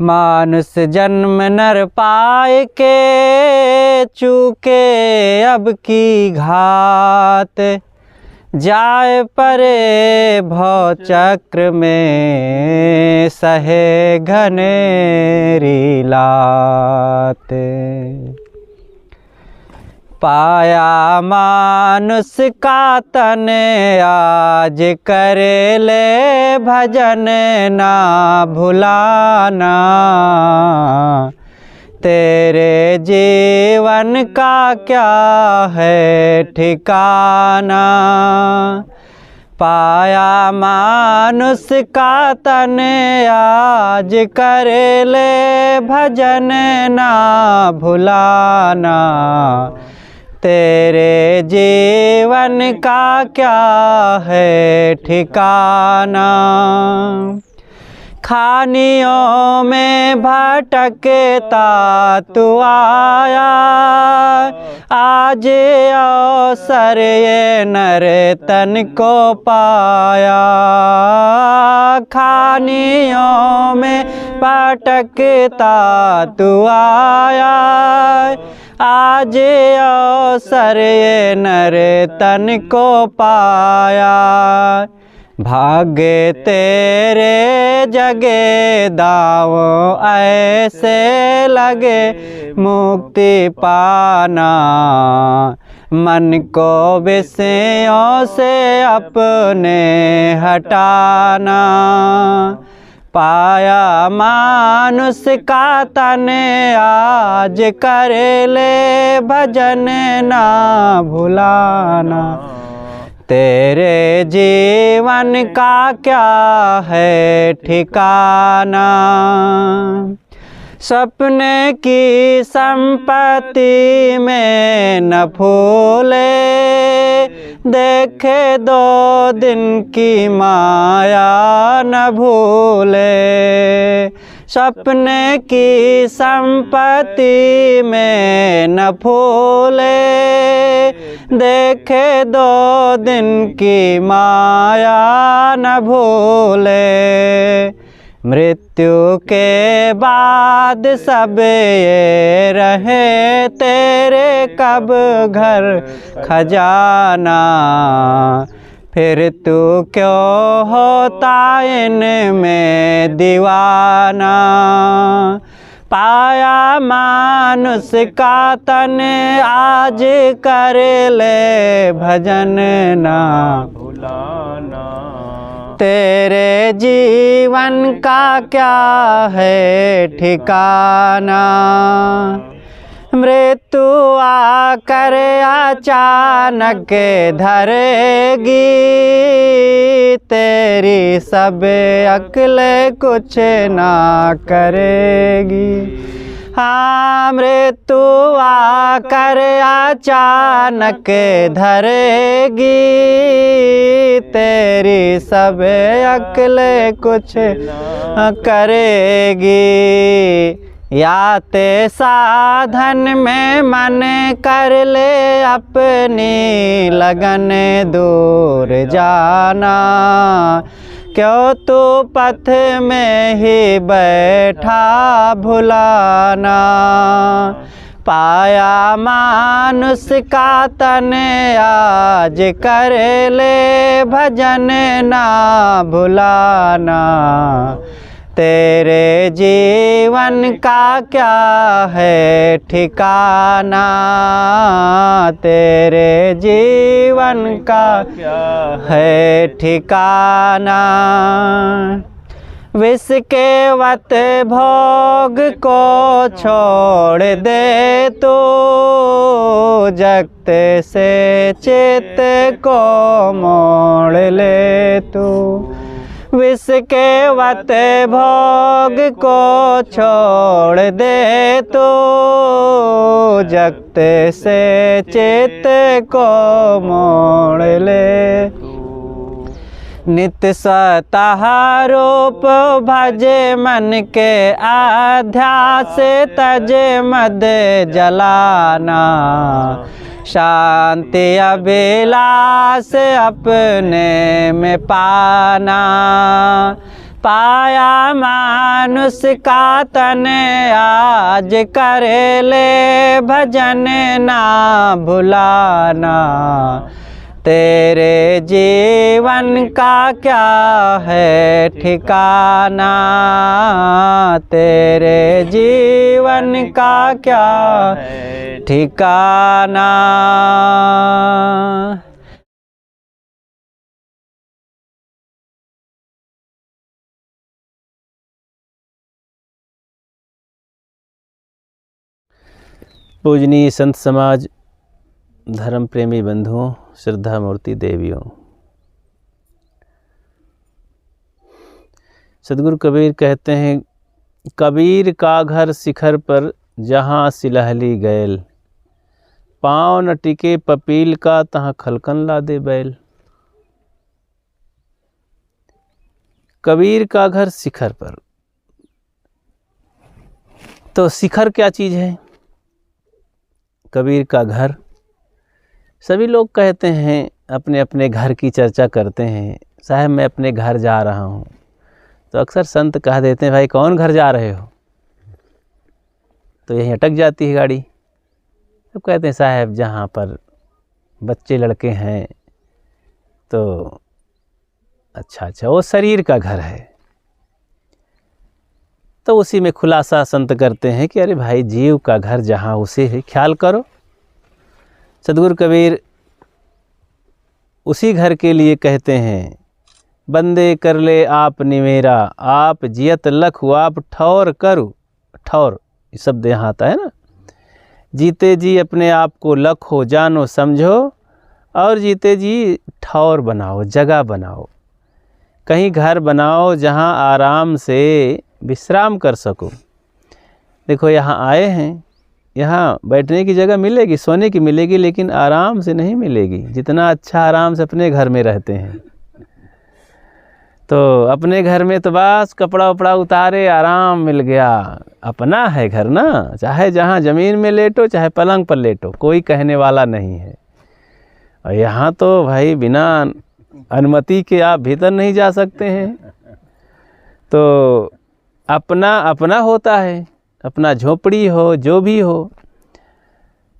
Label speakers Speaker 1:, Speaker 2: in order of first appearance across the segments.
Speaker 1: मानुष जन्म नर पाए के चूके अब की घात। जाए परे भव चक्र में सहे घनेरी लात। पाया मानुष का तन आज करे ले भजन ना भुलाना। तेरे जीवन का क्या है ठिकाना। पाया मानुष का तन आज करे ले भजन ना भुलाना। तेरे जीवन का क्या है ठिकाना। खानियों में भटकता तू आया। आज अवसर ये नर तन को पाया। खानियों में भटकता तू आया। आज अवसर ये नर तन को पाया। भाग्य तेरे जगे दाव ऐसे लगे मुक्ति पाना। मन को विषयों से अपने हटाना। पाया मानुष का तन आज करे ले भजन ना भुलाना। तेरे जीवन का क्या है ठिकाना। सपने की संपत्ति में न फूले। देखे दो दिन की माया न भूले। सपने की संपत्ति में न फूले। देखे दो दिन की माया न भूले। मृत्यु के बाद सब ये रहे तेरे कब घर खजाना। फिर तू क्यों होता इनमें दीवाना। पाया मानुष का तन आज कर ले भजन ना भुलाना। तेरे जीवन का क्या है ठिकाना। मृत्यु आकर अचानक धरेगी। तेरी सब अक्ल कुछ ना करेगी। हाँ मृत्यु आकर अचानक धरेगी। तेरी सब अक्ल कुछ करेगी। या ते साधन में मन कर ले अपनी लगन दूर जाना। क्यों तू पथ में ही बैठा भुलाना। पाया मानुष का तन आज कर ले भजन ना भुलाना। तेरे जीवन का क्या है ठिकाना। तेरे जीवन का क्या है ठिकाना। विष के वत भोग को छोड़ दे तू। जगत से चित्त को मोड़ ले तू। विष के वत भोग को छोड़ दे तो। जगत से चित्त को मोड़ ले। नित्य सतः रूप भजे मन के अध्यास। तज मद जलाना। शांति अभिलाष अपने में पाना। पाया मानुष का तन आज करे ले भजन ना भुलाना। तेरे जीवन का क्या है ठिकाना, तेरे जीवन का क्या है ठिकाना। पूजनीय संत समाज, धर्म प्रेमी बंधुओं, श्रद्धा मूर्ति देवियों, सदगुरु कबीर कहते हैं, कबीर का घर शिखर पर जहाँ सिलहली गैल, पाँव न टिके पपील का तहाँ खलकन ला दे बैल। कबीर का घर शिखर पर, तो शिखर क्या चीज़ है? कबीर का घर। सभी लोग कहते हैं, अपने अपने घर की चर्चा करते हैं, साहब मैं अपने घर जा रहा हूँ। तो अक्सर संत कह देते हैं, भाई कौन घर जा रहे हो? तो यहीं अटक जाती है गाड़ी। तो कहते हैं साहब जहाँ पर बच्चे लड़के हैं, तो अच्छा वो शरीर का घर है। तो उसी में खुलासा संत करते हैं कि अरे भाई जीव का घर जहाँ उसे ख्याल करो। सदगुरु कबीर उसी घर के लिए कहते हैं, बंदे कर ले आप निमेरा, आप जियत लखु आप ठौर करो। ठौर शब्द यहाँ आता है ना, जीते जी अपने आप को लखो जानो समझो, और जीते जी ठौर बनाओ, जगह बनाओ, कहीं घर बनाओ जहाँ आराम से विश्राम कर सको। देखो यहाँ आए हैं, यहाँ बैठने की जगह मिलेगी, सोने की मिलेगी, लेकिन आराम से नहीं मिलेगी जितना अच्छा आराम से अपने घर में रहते हैं। तो अपने घर में तो बस कपड़ा उपड़ा उतारे, आराम मिल गया। अपना है घर ना, चाहे जहाँ ज़मीन में लेटो, चाहे पलंग पर लेटो, कोई कहने वाला नहीं है। और यहाँ तो भाई बिना अनुमति के आप भीतर नहीं जा सकते हैं। तो अपना अपना होता है, अपना झोपड़ी हो, जो भी हो,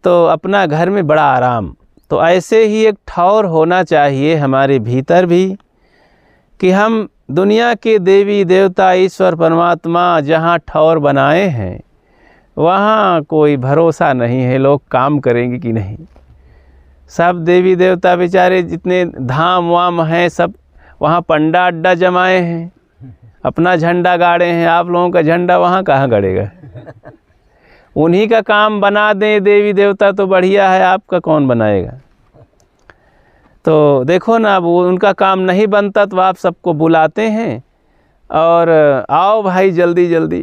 Speaker 1: तो अपना घर में बड़ा आराम। तो ऐसे ही एक ठौर होना चाहिए हमारे भीतर भी, कि हम दुनिया के देवी देवता ईश्वर परमात्मा जहाँ ठौर बनाए हैं, वहाँ कोई भरोसा नहीं है लोग काम करेंगे कि नहीं। सब देवी देवता बेचारे जितने धाम वाम हैं, सब वहाँ पंडा अड्डा जमाए हैं, अपना झंडा गाड़े हैं। आप लोगों का झंडा वहाँ कहाँ गड़ेगा? उन्हीं का काम बना दें देवी देवता तो बढ़िया है, आपका कौन बनाएगा? तो देखो ना, अब वो उनका काम नहीं बनता तो आप सबको बुलाते हैं और आओ भाई जल्दी जल्दी।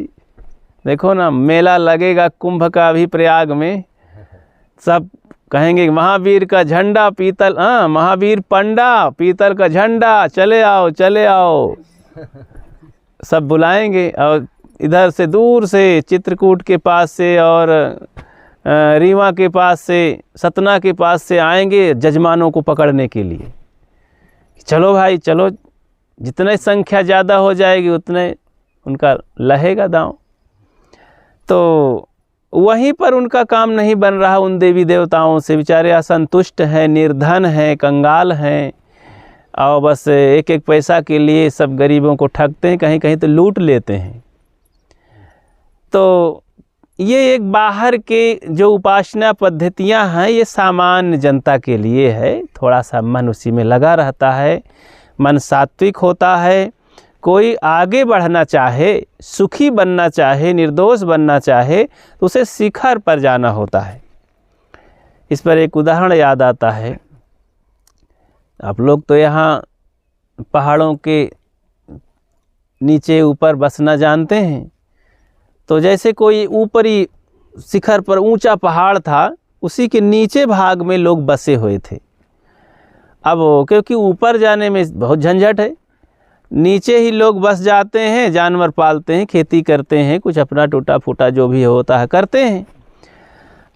Speaker 1: देखो ना, मेला लगेगा कुंभ का भी प्रयाग में, सब कहेंगे महावीर का झंडा पीतल, महावीर पंडा पीतल का झंडा, चले आओ चले आओ, सब बुलाएंगे। और इधर से दूर से चित्रकूट के पास से और रीवा के पास से, सतना के पास से आएंगे जजमानों को पकड़ने के लिए। चलो भाई चलो, जितने संख्या ज़्यादा हो जाएगी उतने उनका लहेगा दांव। तो वहीं पर उनका काम नहीं बन रहा उन देवी देवताओं से। बेचारे असंतुष्ट हैं, निर्धन हैं, कंगाल हैं, और बस एक एक पैसा के लिए सब गरीबों को ठगते हैं, कहीं कहीं तो लूट लेते हैं। तो ये एक बाहर के जो उपासना पद्धतियां हैं, ये सामान्य जनता के लिए है। थोड़ा सा मन उसी में लगा रहता है, मन सात्विक होता है। कोई आगे बढ़ना चाहे, सुखी बनना चाहे, निर्दोष बनना चाहे, तो उसे शिखर पर जाना होता है। इस पर एक उदाहरण याद आता है। आप लोग तो यहाँ पहाड़ों के नीचे ऊपर बसना जानते हैं। तो जैसे कोई ऊपरी शिखर पर ऊंचा पहाड़ था, उसी के नीचे भाग में लोग बसे हुए थे। अब क्योंकि ऊपर जाने में बहुत झंझट है, नीचे ही लोग बस जाते हैं, जानवर पालते हैं, खेती करते हैं, कुछ अपना टूटा फूटा जो भी होता है करते हैं।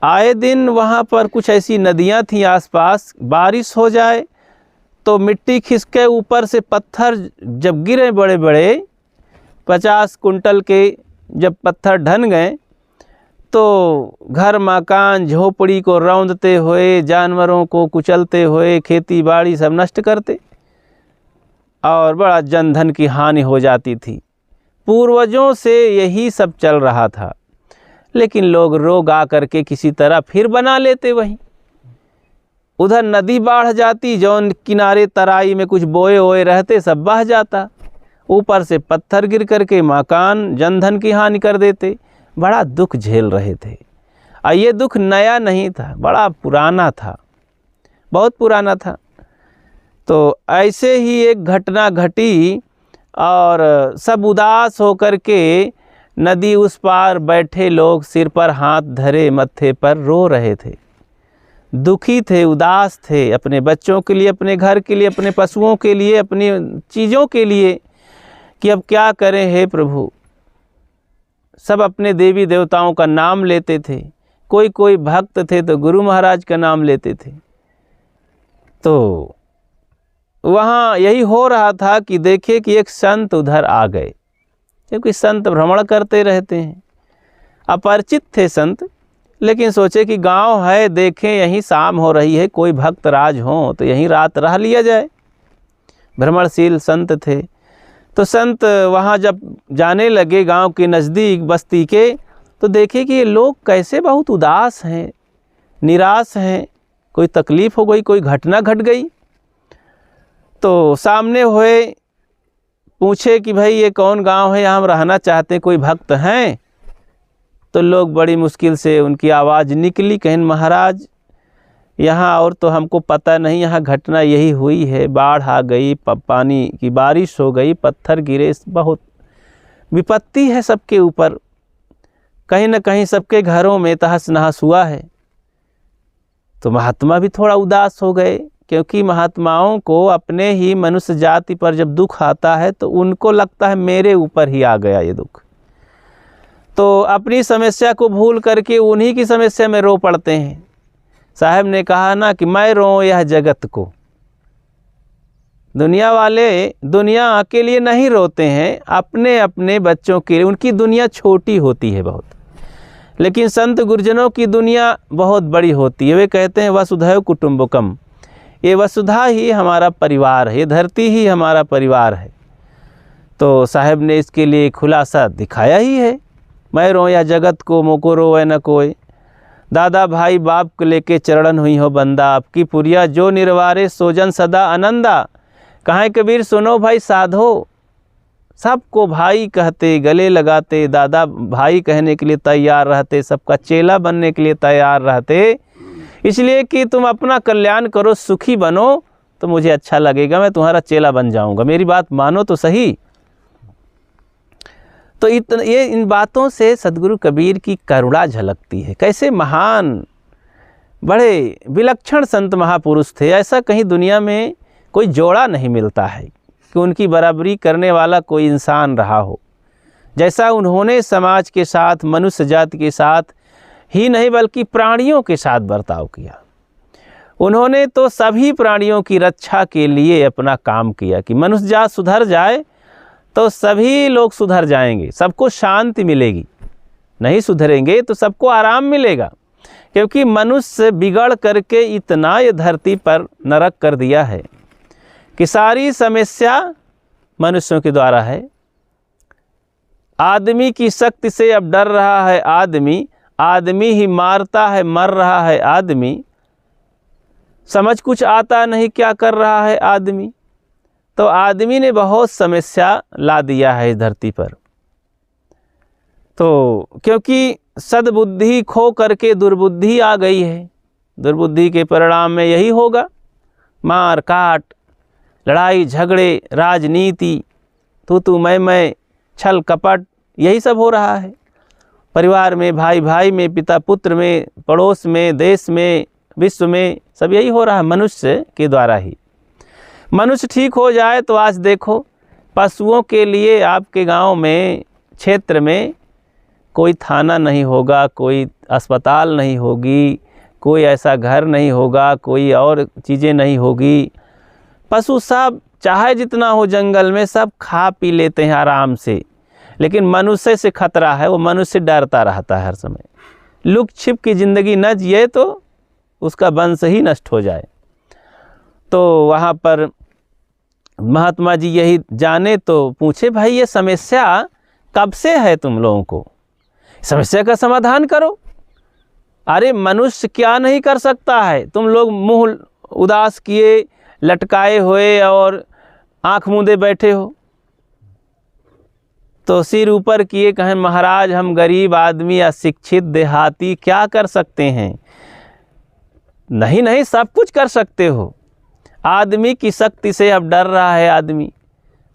Speaker 1: आए दिन वहाँ पर कुछ ऐसी नदियाँ थीं आसपास, बारिश हो जाए तो मिट्टी खिसके ऊपर से पत्थर जब गिरे बड़े बड़े, 50 कुंटल के जब पत्थर ढन गए तो घर मकान झोपड़ी को रौंदते हुए, जानवरों को कुचलते हुए, खेती बाड़ी सब नष्ट करते और बड़ा जनधन की हानि हो जाती थी। पूर्वजों से यही सब चल रहा था, लेकिन लोग रोग आकर के किसी तरह फिर बना लेते। वहीं उधर नदी बाढ़ जाती, जौन किनारे तराई में कुछ बोए ओए रहते सब बह जाता, ऊपर से पत्थर गिर करके मकान जनधन की हानि कर देते। बड़ा दुख झेल रहे थे। और ये दुख नया नहीं था, बड़ा पुराना था, बहुत पुराना था। तो ऐसे ही एक घटना घटी और सब उदास होकर के नदी उस पार बैठे लोग सिर पर हाथ धरे मत्थे पर रो रहे थे, दुखी थे, उदास थे, अपने बच्चों के लिए, अपने घर के लिए, अपने पशुओं के लिए, अपनी चीज़ों के लिए कि अब क्या करें हे प्रभु। सब अपने देवी देवताओं का नाम लेते थे, कोई कोई भक्त थे तो गुरु महाराज का नाम लेते थे। तो वहाँ यही हो रहा था कि देखे कि एक संत उधर आ गए, क्योंकि संत भ्रमण करते रहते हैं। अपरिचित थे संत, लेकिन सोचे कि गांव है, देखें यहीं शाम हो रही है, कोई भक्त राज हो तो यहीं रात रह लिया जाए। भ्रमणशील संत थे। तो संत वहाँ जब जाने लगे गांव के नज़दीक बस्ती के, तो देखे कि ये लोग कैसे बहुत उदास हैं, निराश हैं, कोई तकलीफ़ हो गई, कोई घटना घट गई। तो सामने हुए, पूछे कि भाई ये कौन गांव है, यहाँ हम रहना चाहते हैं, कोई भक्त हैं? तो लोग बड़ी मुश्किल से उनकी आवाज़ निकली, कहें महाराज यहाँ और तो हमको पता नहीं, यहाँ घटना यही हुई है, बाढ़ आ गई, पानी की बारिश हो गई, पत्थर गिरे, बहुत विपत्ति है सबके ऊपर, कहीं न कहीं सबके घरों में तहस नहस हुआ है। तो महात्मा भी थोड़ा उदास हो गए, क्योंकि महात्माओं को अपने ही मनुष्य जाति पर जब दुख आता है तो उनको लगता है मेरे ऊपर ही आ गया ये दुख। तो अपनी समस्या को भूल करके उन्हीं की समस्या में रो पड़ते हैं। साहब ने कहा ना कि मैं रोऊं यह जगत को। दुनिया वाले दुनिया के लिए नहीं रोते हैं, अपने अपने बच्चों के लिए। उनकी दुनिया छोटी होती है बहुत, लेकिन संत गुरुजनों की दुनिया बहुत बड़ी होती है। वे कहते हैं वसुधैव कुटुम्बकम, ये वसुधा ही हमारा परिवार है, ये धरती ही हमारा परिवार है। तो साहब ने इसके लिए खुलासा दिखाया ही है, मैं रोऊं या जगत को, मोको रोवे न कोई। दादा भाई बाप को लेके चरणन हुई हो बंदा, आपकी पुरिया जो निर्वारे सोजन सदा आनंदा। कहाँ कबीर सुनो भाई साधो, सबको भाई कहते, गले लगाते, दादा भाई कहने के लिए तैयार रहते, सबका चेला बनने के लिए तैयार रहते, इसलिए कि तुम अपना कल्याण करो, सुखी बनो तो मुझे अच्छा लगेगा, मैं तुम्हारा चेला बन जाऊंगा, मेरी बात मानो तो सही। तो ये इन बातों से सद्गुरु कबीर की करुणा झलकती है। कैसे महान, बड़े विलक्षण संत महापुरुष थे। ऐसा कहीं दुनिया में कोई जोड़ा नहीं मिलता है कि उनकी बराबरी करने वाला कोई इंसान रहा हो। जैसा उन्होंने समाज के साथ, मनुष्य जाति के साथ ही नहीं बल्कि प्राणियों के साथ बर्ताव किया। उन्होंने तो सभी प्राणियों की रक्षा के लिए अपना काम किया कि मनुष्य जात सुधर जाए तो सभी लोग सुधर जाएंगे, सबको शांति मिलेगी। नहीं सुधरेंगे तो सबको आराम मिलेगा, क्योंकि मनुष्य बिगड़ करके इतना ये धरती पर नरक कर दिया है कि सारी समस्या मनुष्यों के द्वारा है। आदमी की शक्ति से अब डर रहा है आदमी, आदमी ही मारता है, मर रहा है आदमी, समझ कुछ आता नहीं क्या कर रहा है आदमी। तो आदमी ने बहुत समस्या ला दिया है इस धरती पर। तो क्योंकि सद्बुद्धि खो करके दुर्बुद्धि आ गई है, दुर्बुद्धि के परिणाम में यही होगा, मार काट, लड़ाई झगड़े, राजनीति, तू मैं, छल कपट, यही सब हो रहा है। परिवार में, भाई भाई में, पिता पुत्र में, पड़ोस में, देश में, विश्व में, सब यही हो रहा है मनुष्य के द्वारा ही। मनुष्य ठीक हो जाए तो आज देखो पशुओं के लिए आपके गांव में, क्षेत्र में कोई थाना नहीं होगा, कोई अस्पताल नहीं होगी, कोई ऐसा घर नहीं होगा, कोई और चीज़ें नहीं होगी। पशु सब चाहे जितना हो जंगल में, सब खा पी लेते हैं आराम से। लेकिन मनुष्य से खतरा है, वो मनुष्य डरता रहता है हर समय। लुक छिप की ज़िंदगी न जिए तो उसका वंश ही नष्ट हो जाए। तो वहाँ पर महात्मा जी यही जाने तो पूछे, भाई ये समस्या कब से है तुम लोगों को, समस्या का समाधान करो। अरे मनुष्य क्या नहीं कर सकता है, तुम लोग मुंह उदास किए लटकाए हुए और आँख मूंदे बैठे हो। तो सिर ऊपर किए कहें, महाराज हम गरीब आदमी अशिक्षित देहाती क्या कर सकते हैं। नहीं नहीं, सब कुछ कर सकते हो। आदमी की शक्ति से अब डर रहा है आदमी,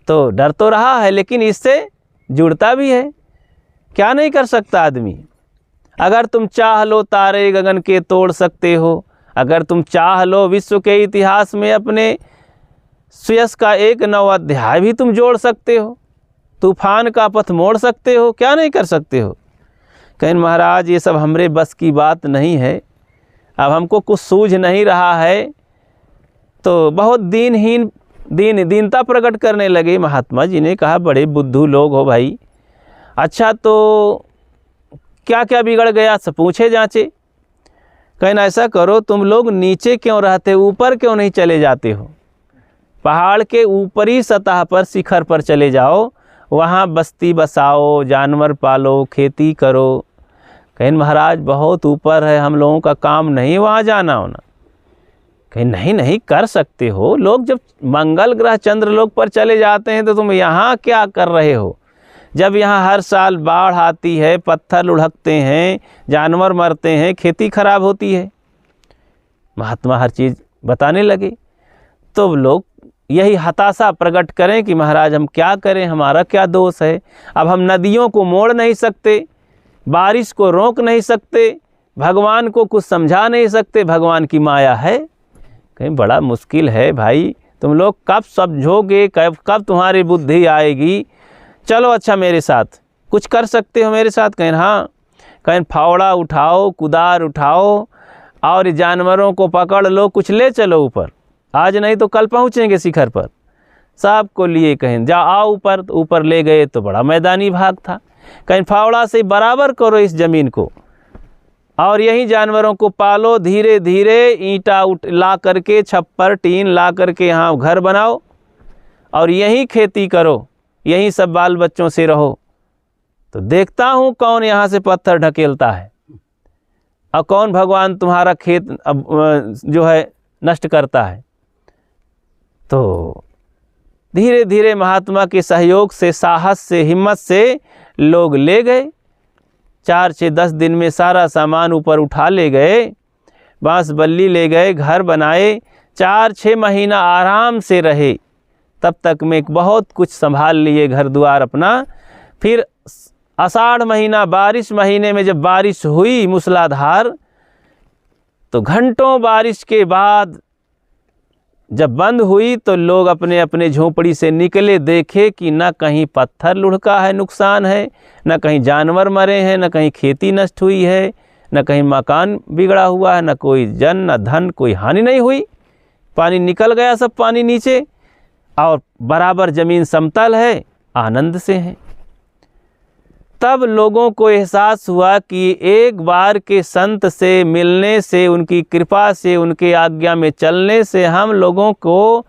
Speaker 1: तो डर तो रहा है लेकिन इससे जुड़ता भी है। क्या नहीं कर सकता आदमी। अगर तुम चाह लो तारे गगन के तोड़ सकते हो, अगर तुम चाह लो विश्व के इतिहास में अपने सुयश का एक नवा अध्याय भी तुम जोड़ सकते हो, तूफान का पथ मोड़ सकते हो, क्या नहीं कर सकते हो। कहें महाराज ये सब हमरे बस की बात नहीं है, अब हमको कुछ सूझ नहीं रहा है। तो बहुत दीनता प्रकट करने लगे। महात्मा जी ने कहा, बड़े बुद्धू लोग हो भाई, अच्छा तो क्या क्या बिगड़ गया, सब पूछे जांचे। कहें ऐसा करो, तुम लोग नीचे क्यों रहते, ऊपर क्यों नहीं चले जाते हो, पहाड़ के ऊपरी सतह पर शिखर पर चले जाओ, वहाँ बस्ती बसाओ, जानवर पालो, खेती करो। कहें महाराज बहुत ऊपर है, हम लोगों का काम नहीं वहाँ जाना होना। कहें नहीं नहीं कर सकते हो, लोग जब मंगल ग्रह चंद्रलोक पर चले जाते हैं तो तुम यहाँ क्या कर रहे हो। जब यहाँ हर साल बाढ़ आती है, पत्थर लुढ़कते हैं, जानवर मरते हैं, खेती खराब होती है। महात्मा हर चीज़ बताने लगे। तो लोग यही हताशा प्रकट करें कि महाराज हम क्या करें, हमारा क्या दोष है। अब हम नदियों को मोड़ नहीं सकते, बारिश को रोक नहीं सकते, भगवान को कुछ समझा नहीं सकते, भगवान की माया है। कहीं बड़ा मुश्किल है भाई, तुम लोग कब समझोगे, कब तुम्हारी बुद्धि आएगी। चलो अच्छा मेरे साथ कुछ कर सकते हो मेरे साथ। कहें हाँ। कहें फावड़ा उठाओ, कुदार उठाओ और जानवरों को पकड़ लो, कुछ ले चलो ऊपर, आज नहीं तो कल पहुँचेंगे शिखर पर। सबको लिए कहें जा आओ ऊपर, तो ऊपर ले गए तो बड़ा मैदानी भाग था। कहें फावड़ा से बराबर करो इस ज़मीन को और यही जानवरों को पालो, धीरे धीरे ईंटा ला करके, छप्पर टीन ला करके यहाँ घर बनाओ और यहीं खेती करो, यहीं सब बाल बच्चों से रहो। तो देखता हूँ कौन यहाँ से पत्थर ढकेलता है और कौन भगवान तुम्हारा खेत जो है नष्ट करता है। तो धीरे धीरे महात्मा के सहयोग से, साहस से, हिम्मत से लोग ले गए। 4 से 10 दिन में सारा सामान ऊपर उठा ले गए, बांस बल्ली ले गए, घर बनाए। 4-6 महीना आराम से रहे, तब तक में बहुत कुछ संभाल लिए घर द्वार अपना। फिर आषाढ़ महीना, बारिश महीने में जब बारिश हुई मूसलाधार, तो घंटों बारिश के बाद जब बंद हुई तो लोग अपने अपने झोपड़ी से निकले, देखे कि न कहीं पत्थर लुढ़का है, नुकसान है, न कहीं जानवर मरे हैं, न कहीं खेती नष्ट हुई है, न कहीं मकान बिगड़ा हुआ है, न कोई जन न धन, कोई हानि नहीं हुई। पानी निकल गया सब पानी नीचे और बराबर ज़मीन समतल है, आनंद से है। तब लोगों को एहसास हुआ कि एक बार के संत से मिलने से, उनकी कृपा से, उनके आज्ञा में चलने से हम लोगों को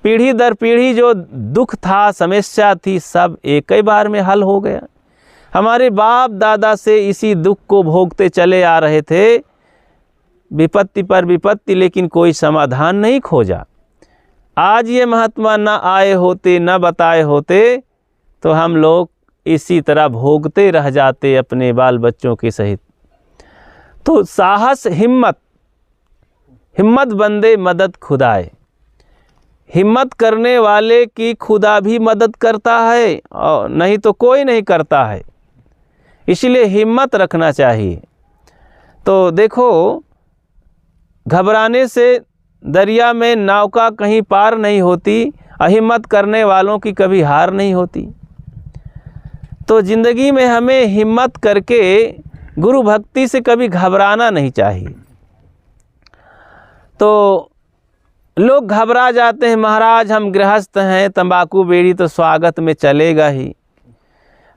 Speaker 1: पीढ़ी दर पीढ़ी जो दुख था, समस्या थी, सब एक ही बार में हल हो गया। हमारे बाप दादा से इसी दुख को भोगते चले आ रहे थे, विपत्ति पर विपत्ति, लेकिन कोई समाधान नहीं खोजा। आज ये महात्मा न आए होते, न बताए होते, तो हम लोग इसी तरह भोगते रह जाते अपने बाल बच्चों के सहित। तो साहस, हिम्मत बंदे मदद खुदाए। हिम्मत करने वाले की खुदा भी मदद करता है, और नहीं तो कोई नहीं करता है। इसलिए हिम्मत रखना चाहिए। तो देखो, घबराने से दरिया में नौका कहीं पार नहीं होती, अहिम्मत करने वालों की कभी हार नहीं होती। तो ज़िंदगी में हमें हिम्मत करके गुरु भक्ति से कभी घबराना नहीं चाहिए। तो लोग घबरा जाते हैं, महाराज हम गृहस्थ हैं, तंबाकू बीड़ी तो स्वागत में चलेगा ही,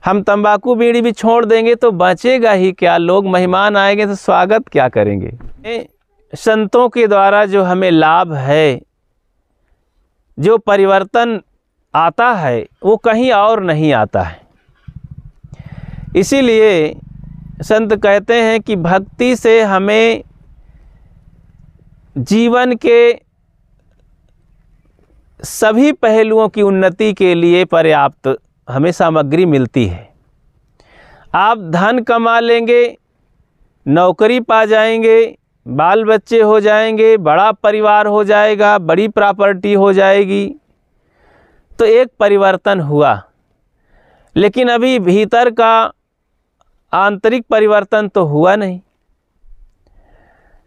Speaker 1: हम तंबाकू बीड़ी भी छोड़ देंगे तो बचेगा ही क्या? लोग मेहमान आएंगे तो स्वागत क्या करेंगे? संतों के द्वारा जो हमें लाभ है, जो परिवर्तन आता है, वो कहीं और नहीं आता है। इसीलिए संत कहते हैं कि भक्ति से हमें जीवन के सभी पहलुओं की उन्नति के लिए पर्याप्त हमें सामग्री मिलती है। आप धन कमा लेंगे, नौकरी पा जाएंगे, बाल बच्चे हो जाएंगे, बड़ा परिवार हो जाएगा, बड़ी प्रॉपर्टी हो जाएगी, तो एक परिवर्तन हुआ। लेकिन अभी भीतर का आंतरिक परिवर्तन तो हुआ नहीं।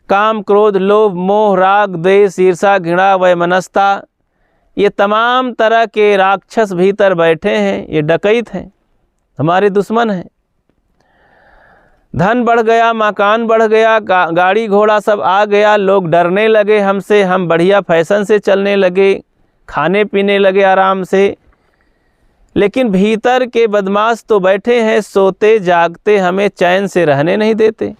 Speaker 1: काम, क्रोध, लोभ, मोह, राग, द्वेष, ईर्ष्या, घृणा, वैमनस्यता, ये तमाम तरह के राक्षस भीतर बैठे हैं। ये डकैत हैं, हमारे दुश्मन हैं। धन बढ़ गया, मकान बढ़ गया, गाड़ी घोड़ा सब आ गया, लोग डरने लगे हमसे, हम बढ़िया फैशन से चलने लगे, खाने पीने लगे आराम से। लेकिन भीतर के बदमाश तो बैठे हैं, सोते जागते हमें चैन से रहने नहीं देते।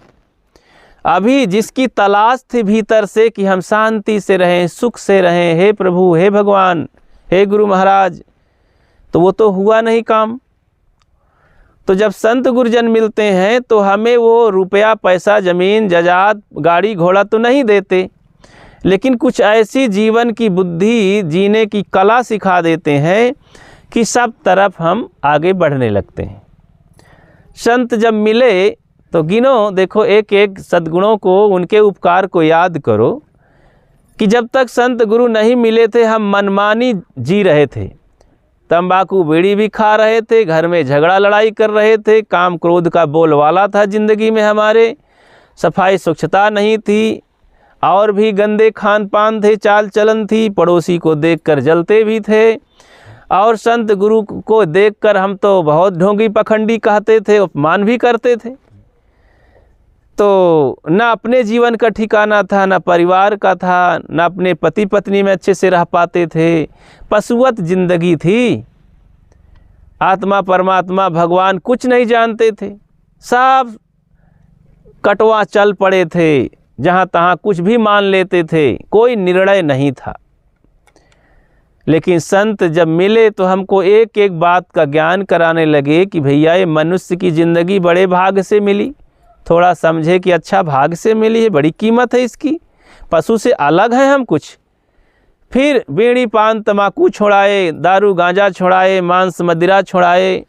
Speaker 1: अभी जिसकी तलाश थी भीतर से कि हम शांति से रहें, सुख से रहें, हे प्रभु, हे भगवान, हे गुरु महाराज, तो वो तो हुआ नहीं काम। तो जब संत गुरुजन मिलते हैं तो हमें वो रुपया पैसा, ज़मीन जायदाद, गाड़ी घोड़ा तो नहीं देते, लेकिन कुछ ऐसी जीवन की बुद्धि, जीने की कला सिखा देते हैं कि सब तरफ हम आगे बढ़ने लगते हैं। संत जब मिले तो गिनो, देखो एक एक सद्गुणों को, उनके उपकार को याद करो कि जब तक संत गुरु नहीं मिले थे हम मनमानी जी रहे थे, तंबाकू बीड़ी भी खा रहे थे, घर में झगड़ा लड़ाई कर रहे थे, काम क्रोध का बोलवाला था ज़िंदगी में हमारे, सफाई स्वच्छता नहीं थी, और भी गंदे खान पान थे, चाल चलन थी, पड़ोसी को देखकर जलते भी थे, और संत गुरु को देखकर हम तो बहुत ढोंगी पखंडी कहते थे, अपमान भी करते थे। तो न अपने जीवन का ठिकाना था, न परिवार का था, न अपने पति पत्नी में अच्छे से रह पाते थे, पशुवत जिंदगी थी। आत्मा परमात्मा भगवान कुछ नहीं जानते थे, सब कटवा चल पड़े थे, जहाँ तहाँ कुछ भी मान लेते थे, कोई निर्णय नहीं था। लेकिन संत जब मिले तो हमको एक एक बात का ज्ञान कराने लगे कि भैया ये मनुष्य की ज़िंदगी बड़े भाग से मिली, थोड़ा समझे कि अच्छा भाग से मिली है, बड़ी कीमत है इसकी, पशु से अलग है हम कुछ। फिर बीड़ी पान तम्बाकू छोड़ाए, दारू गांजा छोड़ाए, मांस मदिरा छोड़ाए,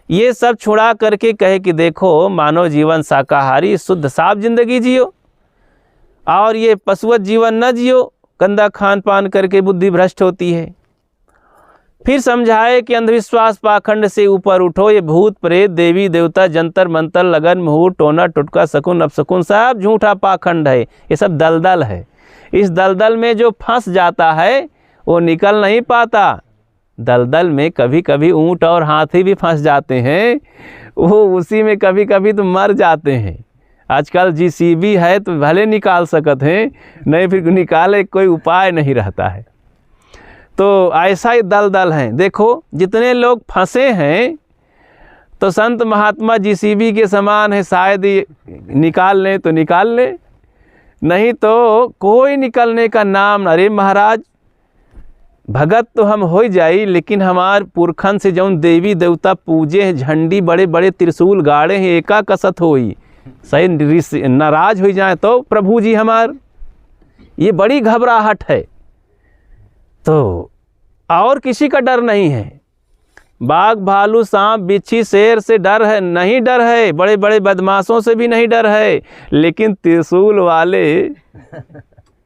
Speaker 1: ये सब छुड़ा करके कहे कि देखो मानव जीवन शाकाहारी शुद्ध साफ जिंदगी जियो, और ये पशुवत जीवन न जियो, गंदा खान पान करके बुद्धि भ्रष्ट होती है। फिर समझाए कि अंधविश्वास पाखंड से ऊपर उठो, ये भूत प्रेत देवी देवता जंतर मंतर लगन मुहूर्त टोना टुटका शकुन अपशकुन सब झूठा पाखंड है, ये सब दलदल है। इस दलदल में जो फंस जाता है वो निकल नहीं पाता। दलदल में कभी कभी ऊंट और हाथी भी फंस जाते हैं, वो उसी में कभी कभी तो मर जाते हैं। आजकल JCB है तो भले निकाल सकते हैं, नहीं फिर निकाले कोई उपाय नहीं रहता है। तो ऐसा ही दलदल है। देखो जितने लोग फंसे हैं तो संत महात्मा JCB के समान है, शायद निकाल लें तो निकाल लें, नहीं तो कोई निकलने का नाम। अरे महाराज भगत तो हम हो जाई, लेकिन हमार पुरखन से जौन देवी देवता पूजे हैं, झंडी बड़े बड़े त्रिशूल गाड़े हैं, एका कसत होई, सही नाराज हो जाए तो प्रभु जी हमार, ये बड़ी घबराहट है। तो और किसी का डर नहीं है, बाघ भालू सांप बिच्छी शेर से डर है नहीं, डर है बड़े बड़े बदमाशों से भी नहीं डर है, लेकिन त्रिशूल वाले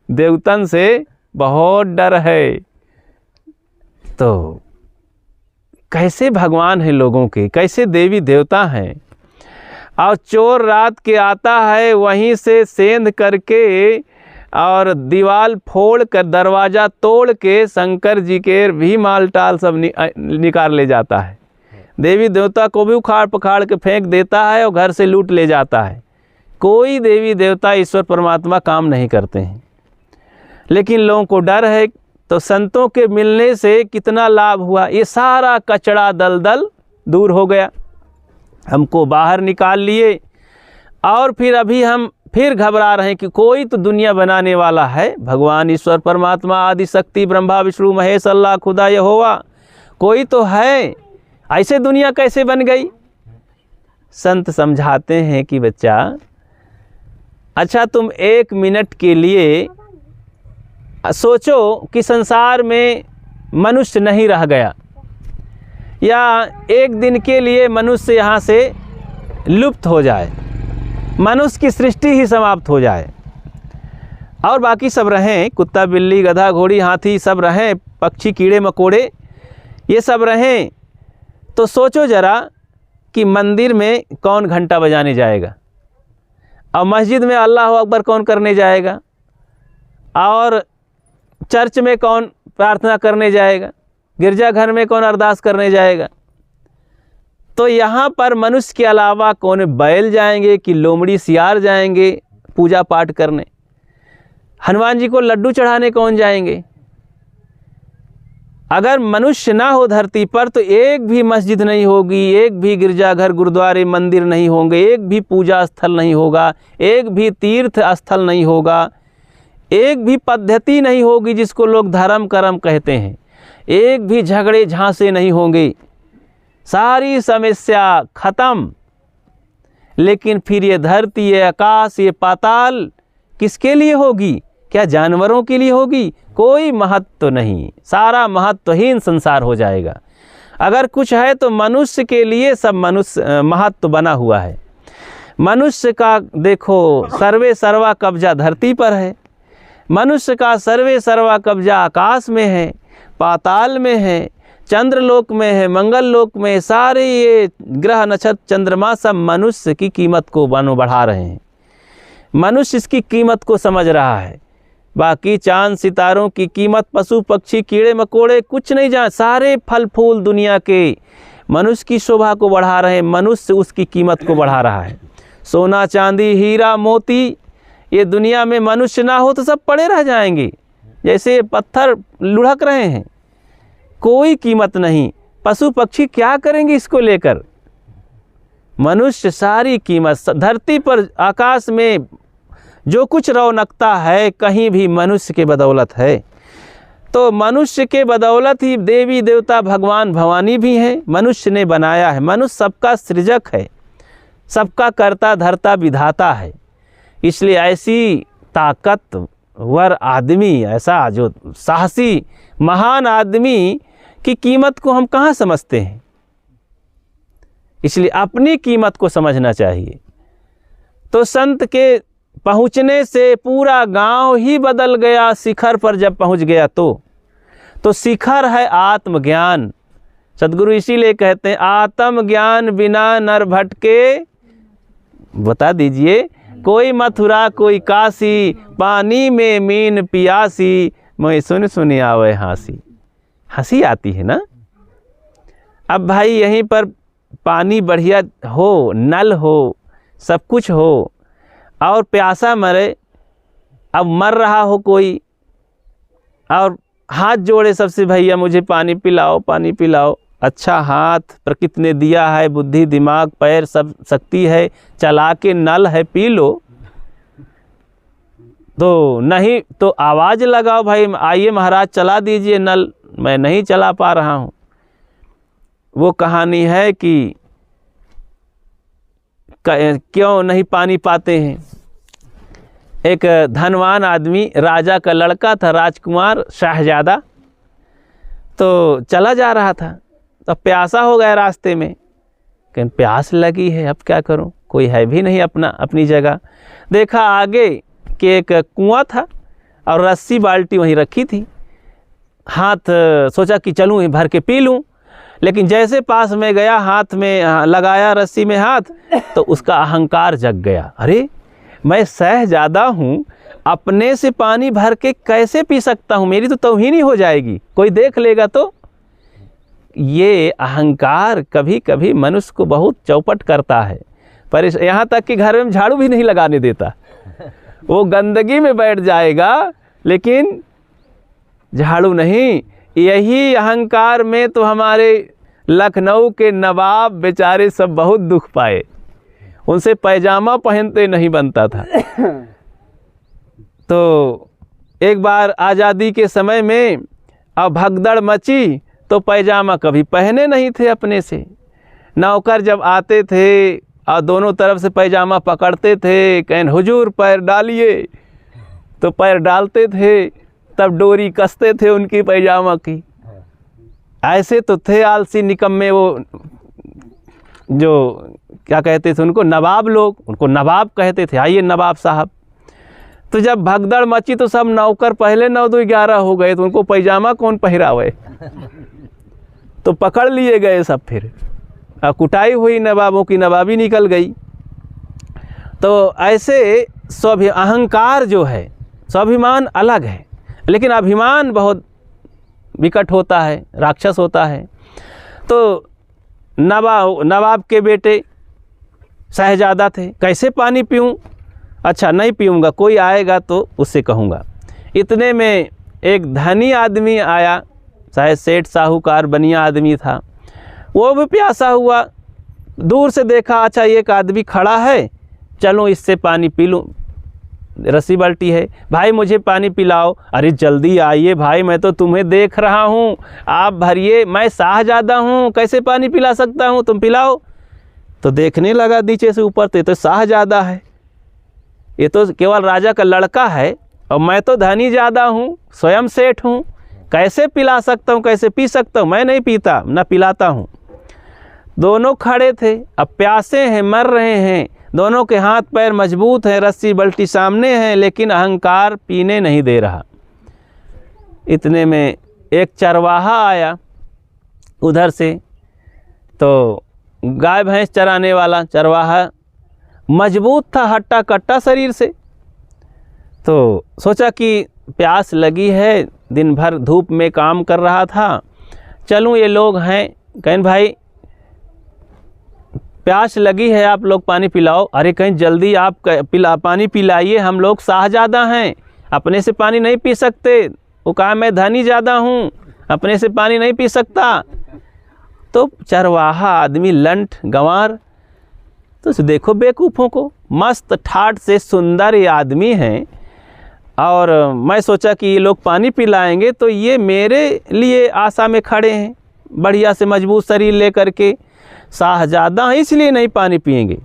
Speaker 1: देवतन से बहुत डर है। तो कैसे भगवान हैं लोगों के, कैसे देवी देवता हैं। और चोर रात के आता है, वहीं से सेंध करके और दीवार फोड़ कर दरवाज़ा तोड़ के शंकर जी के भी माल टाल सब निकाल ले जाता है। देवी देवता को भी उखाड़ पखाड़ के फेंक देता है और घर से लूट ले जाता है। कोई देवी देवता ईश्वर परमात्मा काम नहीं करते हैं, लेकिन लोगों को डर है। तो संतों के मिलने से कितना लाभ हुआ, ये सारा कचड़ा दलदल दूर हो गया, हमको बाहर निकाल लिए और फिर अभी हम फिर घबरा रहे हैं कि कोई तो दुनिया बनाने वाला है, भगवान ईश्वर परमात्मा आदि शक्ति ब्रह्मा विष्णु महेश अल्लाह खुदा यहोवा कोई तो है, ऐसे दुनिया कैसे बन गई। संत समझाते हैं कि बच्चा अच्छा तुम 1 मिनट के लिए सोचो कि संसार में मनुष्य नहीं रह गया, या 1 दिन के लिए मनुष्य यहाँ से लुप्त हो जाए, मनुष्य की सृष्टि ही समाप्त हो जाए और बाकी सब रहें, कुत्ता बिल्ली गधा घोड़ी हाथी सब रहें, पक्षी कीड़े मकोड़े ये सब रहें, तो सोचो ज़रा कि मंदिर में कौन घंटा बजाने जाएगा और मस्जिद में अल्लाह अकबर कौन करने जाएगा और चर्च में कौन प्रार्थना करने जाएगा, गिरजाघर में कौन अरदास करने जाएगा। तो यहाँ पर मनुष्य के अलावा कौन बैल जाएंगे कि लोमड़ी सियार जाएंगे पूजा पाठ करने, हनुमान जी को लड्डू चढ़ाने कौन जाएंगे। अगर मनुष्य ना हो धरती पर तो एक भी मस्जिद नहीं होगी, एक भी गिरजाघर गुरुद्वारे मंदिर नहीं होंगे, एक भी पूजा स्थल नहीं होगा, एक भी तीर्थ स्थल नहीं होगा, एक भी पद्धति नहीं होगी जिसको लोग धर्म कर्म कहते हैं, एक भी झगड़े झांसे नहीं होंगे, सारी समस्या खत्म। लेकिन फिर ये धरती, ये आकाश, ये पाताल किसके लिए होगी? क्या जानवरों के लिए होगी? कोई महत्व नहीं, सारा महत्वहीन संसार हो जाएगा। अगर कुछ है तो मनुष्य के लिए सब मनुष्य महत्व बना हुआ है। मनुष्य का देखो सर्वे सर्वा कब्जा धरती पर है, मनुष्य का सर्वे सर्वा कब्जा आकाश में है, पाताल में है, चंद्रलोक में है, मंगल लोक में, सारे ये ग्रह नक्षत्र चंद्रमा सब मनुष्य की कीमत को बढ़ा रहे हैं। मनुष्य इसकी कीमत को समझ रहा है, बाकी चांद सितारों की कीमत, पशु पक्षी कीड़े मकोड़े कुछ नहीं जान, सारे फल फूल दुनिया के मनुष्य की शोभा को बढ़ा रहे हैं, मनुष्य उसकी कीमत को बढ़ा रहा है। सोना चांदी हीरा मोती ये दुनिया में मनुष्य ना हो तो सब पड़े रह जाएंगे, जैसे पत्थर लुढ़क रहे हैं, कोई कीमत नहीं। पशु पक्षी क्या करेंगे इसको लेकर? मनुष्य सारी कीमत, धरती पर आकाश में जो कुछ रौनकता है कहीं भी मनुष्य के बदौलत है। तो मनुष्य के बदौलत ही देवी देवता भगवान भवानी भी हैं, मनुष्य ने बनाया है। मनुष्य सबका सृजक है, सबका कर्ता धर्ता विधाता है। इसलिए ऐसी ताकतवर आदमी, ऐसा जो साहसी महान आदमी की कीमत को हम कहाँ समझते हैं। इसलिए अपनी कीमत को समझना चाहिए। तो संत के पहुँचने से पूरा गांव ही बदल गया। शिखर पर जब पहुँच गया तो शिखर है आत्मज्ञान। सद्गुरु इसीलिए कहते हैं आत्मज्ञान बिना नर भटके। बता दीजिए, कोई मथुरा कोई काशी, पानी में मीन पियासी, मैं सुन सुनी आवे हंसी। हंसी आती है ना। अब भाई यहीं पर पानी बढ़िया हो, नल हो, सब कुछ हो और प्यासा मरे, अब मर रहा हो कोई और हाथ जोड़े सबसे, भैया मुझे पानी पिलाओ पानी पिलाओ। अच्छा, हाथ प्रकृति ने दिया है, बुद्धि दिमाग पैर सब शक्ति है, चला के नल है पी लो। तो नहीं तो आवाज़ लगाओ, भाई आइए महाराज चला दीजिए नल, मैं नहीं चला पा रहा हूँ। वो कहानी है कि क्यों नहीं पानी पाते हैं। एक धनवान आदमी, राजा का लड़का था, राजकुमार शाहजादा, तो चला जा रहा था तो प्यासा हो गया रास्ते में। लेकिन प्यास लगी है, अब क्या करूं, कोई है भी नहीं अपनी जगह। देखा आगे कि एक कुआं था और रस्सी बाल्टी वहीं रखी थी। हाथ सोचा कि चलूँ भर के पी लूँ, लेकिन जैसे पास में गया, हाथ में लगाया रस्सी में हाथ, तो उसका अहंकार जग गया। अरे मैं शहजादा हूँ, अपने से पानी भर के कैसे पी सकता हूँ, मेरी तो तौहीन ही हो जाएगी, कोई देख लेगा तो। ये अहंकार कभी कभी मनुष्य को बहुत चौपट करता है, पर यहाँ तक कि घर में झाड़ू भी नहीं लगाने देता। वो गंदगी में बैठ जाएगा लेकिन झाड़ू नहीं। यही अहंकार में तो हमारे लखनऊ के नवाब बेचारे सब बहुत दुख पाए, उनसे पैजामा पहनते नहीं बनता था। तो एक बार आज़ादी के समय में अब भगदड़ मची तो पैजामा कभी पहने नहीं थे अपने से। नौकर जब आते थे और दोनों तरफ से पैजामा पकड़ते थे, कहें हुजूर पैर डालिए, तो पैर डालते थे, तब डोरी कसते थे उनकी पैजामा की। ऐसे तो थे आलसी निकम्मे वो, जो क्या कहते थे उनको, नवाब लोग, उनको नवाब कहते थे, आइए नवाब साहब। तो जब भगदड़ मची तो सब नौकर पहले 9-2-11 हो गए, तो उनको पैजामा कौन पहरावे, तो पकड़ लिए गए सब। फिर कुटाई हुई, नवाबों की नवाबी निकल गई। तो ऐसे अहंकार जो है, स्वाभिमान अलग है, लेकिन अभिमान बहुत विकट होता है, राक्षस होता है। तो नवाब के बेटे शहजादा थे, कैसे पानी पीऊं, अच्छा नहीं पीऊँगा, कोई आएगा तो उससे कहूँगा। इतने में एक धनी आदमी आया, शायद सेठ साहूकार बनिया आदमी था, वो भी प्यासा हुआ। दूर से देखा, अच्छा एक आदमी खड़ा है, चलो इससे पानी पी लूँ, रस्सी बाल्टी है, भाई मुझे पानी पिलाओ। अरे जल्दी आइए भाई, मैं तो तुम्हें देख रहा हूँ, आप भरिए, मैं शाहजादा हूँ, कैसे पानी पिला सकता हूँ, तुम पिलाओ। तो देखने लगा नीचे से ऊपर, तो ये तो शाहजादा है, ये तो केवल राजा का लड़का है, और मैं तो धनी ज़्यादा हूँ, स्वयं सेठ हूँ, कैसे पिला सकता हूँ, कैसे पी सकता हूँ, मैं नहीं पीता, ना पिलाता हूँ। दोनों खड़े थे, अब प्यासे हैं, मर रहे हैं, दोनों के हाथ पैर मजबूत हैं, रस्सी बल्टी सामने है, लेकिन अहंकार पीने नहीं दे रहा। इतने में एक चरवाहा आया उधर से, तो गाय भैंस चराने वाला चरवाहा मजबूत था, हट्टा कट्टा शरीर से। तो सोचा कि प्यास लगी है, दिन भर धूप में काम कर रहा था, चलूँ ये लोग हैं, कहें भाई प्यास लगी है, आप लोग पानी पिलाओ। अरे कहीं जल्दी आप पानी पिलाइए, हम लोग शाहजादा हैं, अपने से पानी नहीं पी सकते। वो कहा मैं धनी ज़्यादा हूँ, अपने से पानी नहीं पी सकता। तो चरवाहा आदमी लंठ गंवार, तो देखो बेवकूफ़ों को, मस्त ठाठ से सुंदर ये आदमी हैं, और मैं सोचा कि ये लोग पानी पिलाएंगे तो ये मेरे लिए आशा में खड़े हैं, बढ़िया से मजबूत शरीर लेकर के, शाहजादा इसलिए नहीं पानी पिएंगे,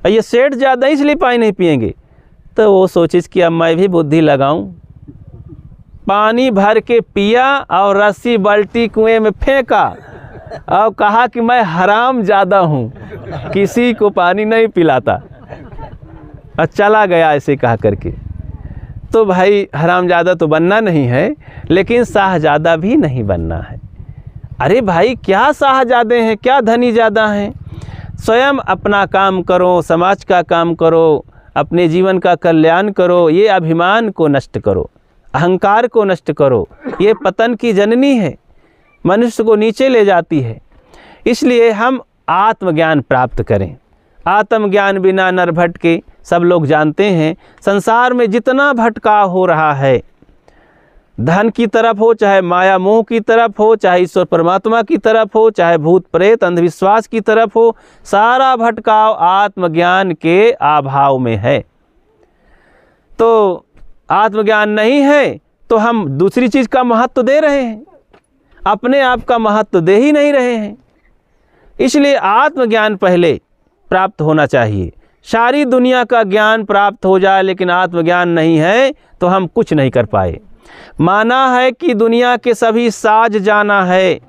Speaker 1: और ये सेठ ज़्यादा इसलिए पानी नहीं पिएंगे। तो वो सोचिस कि अब मैं भी बुद्धि लगाऊं, पानी भर के पिया और रस्सी बाल्टी कुएं में फेंका, और कहा कि मैं हराम ज़्यादा हूँ, किसी को पानी नहीं पिलाता, और चला गया ऐसे कहा करके। तो भाई हरामजादा तो बनना नहीं है, लेकिन शाहजादा भी नहीं बनना है। अरे भाई क्या शाहजादे हैं, क्या धनी ज़्यादा हैं, स्वयं अपना काम करो, समाज का काम करो, अपने जीवन का कल्याण करो, ये अभिमान को नष्ट करो, अहंकार को नष्ट करो। ये पतन की जननी है, मनुष्य को नीचे ले जाती है। इसलिए हम आत्मज्ञान प्राप्त करें। आत्मज्ञान बिना नर भटके, सब लोग जानते हैं संसार में जितना भटकाव हो रहा है, धन की तरफ हो, चाहे माया मोह की तरफ हो, चाहे ईश्वर परमात्मा की तरफ हो, चाहे भूत प्रेत अंधविश्वास की तरफ हो, सारा भटकाव आत्मज्ञान के अभाव में है। तो आत्मज्ञान नहीं है तो हम दूसरी चीज़ का महत्व दे रहे हैं, अपने आप का महत्व दे ही नहीं रहे हैं। इसलिए आत्मज्ञान पहले प्राप्त होना चाहिए। सारी दुनिया का ज्ञान प्राप्त हो जाए, लेकिन आत्मज्ञान नहीं है तो हम कुछ नहीं कर पाए। माना है कि दुनिया के सभी साज जाना है,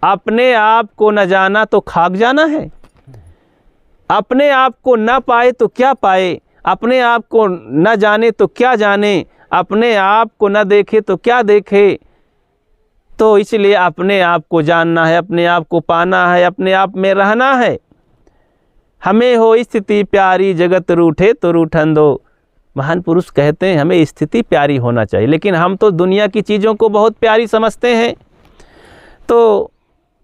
Speaker 1: अपने आप को न जाना तो खाक जाना है। अपने आप को न पाए तो क्या पाए, अपने आप को न जाने तो क्या जाने, अपने आप को न देखे तो क्या देखे। तो इसलिए अपने आप को जानना है, अपने आप को पाना है, अपने आप में रहना है। हमें हो स्थिति प्यारी, जगत रूठे तो रूठन दो। महान पुरुष कहते हैं हमें स्थिति प्यारी होना चाहिए, लेकिन हम तो दुनिया की चीज़ों को बहुत प्यारी समझते हैं। तो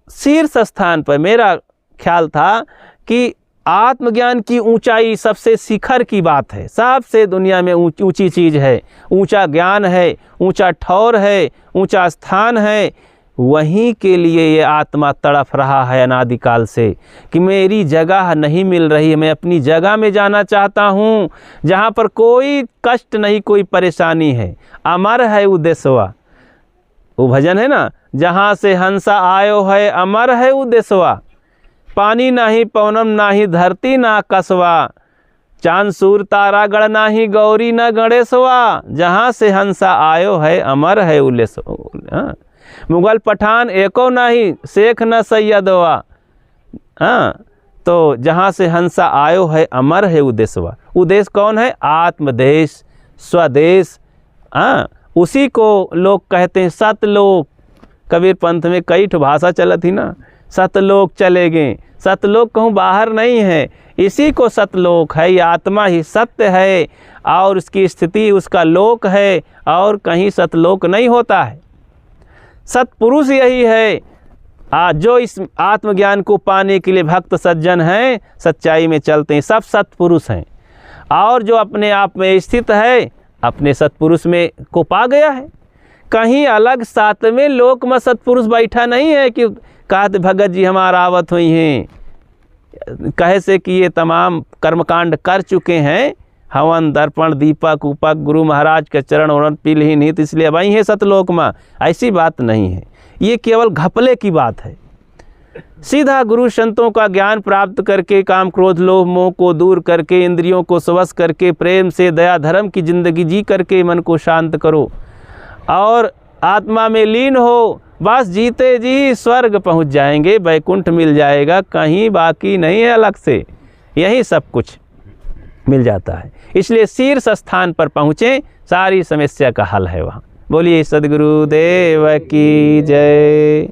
Speaker 1: शीर्ष स्थान पर मेरा ख्याल था कि आत्मज्ञान की ऊंचाई सबसे शिखर की बात है, सबसे दुनिया में ऊंची चीज़ है, ऊंचा ज्ञान है, ऊंचा ठौर है, ऊंचा स्थान है। वहीं के लिए ये आत्मा तड़फ रहा है अनादिकाल से कि मेरी जगह नहीं मिल रही है, मैं अपनी जगह में जाना चाहता हूँ जहाँ पर कोई कष्ट नहीं, कोई परेशानी है। अमर है उद्देश्यवा, वो भजन है ना, जहाँ से हंसा आयो है अमर है उद्देश्यवा, पानी नाही पवनम नाही धरती ना कसवा, चांद सूर तारा गण नाही गौरी न गणेशवा, जहाँ से हंसा आयो है अमर है उल्लेसवा। मुगल पठान एको नहीं शेख न सैयदवा, हाँ, तो जहाँ से हंसा आयो है अमर है उद्देश्यवा। उद्देश्य कौन है? आत्मदेश, स्वदेश, हाँ, उसी को लोग कहते हैं सतलोक। कबीर पंथ में कई ठो भाषा चलत थी ना, सतलोक चले गए। सतलोक कहूँ बाहर नहीं है, इसी को सतलोक है। ये आत्मा ही सत्य है और उसकी स्थिति उसका लोक है, और कहीं सतलोक नहीं होता है। सतपुरुष यही है जो इस आत्मज्ञान को पाने के लिए भक्त सज्जन हैं, सच्चाई में चलते हैं, सब सतपुरुष हैं। और जो अपने आप में स्थित है, अपने सतपुरुष में को पा गया है। कहीं अलग सातवें लोक में सतपुरुष बैठा नहीं है कि कहते भगत जी हमारा आवत हुई हैं, कहे से कि ये तमाम कर्मकांड कर चुके हैं, हवन दर्पण दीपक उपक गुरु महाराज के चरण और पील ही नहीं, तो इसलिए वही है सतलोक में। ऐसी बात नहीं है, ये केवल घपले की बात है। सीधा गुरु संतों का ज्ञान प्राप्त करके काम क्रोध लोभ मोह को दूर करके इंद्रियों को स्वश करके प्रेम से दया धर्म की जिंदगी जी करके मन को शांत करो और आत्मा में लीन हो, बस जीते जी स्वर्ग पहुंच जाएंगे, वैकुंठ मिल जाएगा, कहीं बाकी नहीं है अलग से, यही सब कुछ मिल जाता है। इसलिए शीर्ष स्थान पर पहुँचें, सारी समस्या का हल है वहाँ। बोलिए सद्गुरुदेव की जय।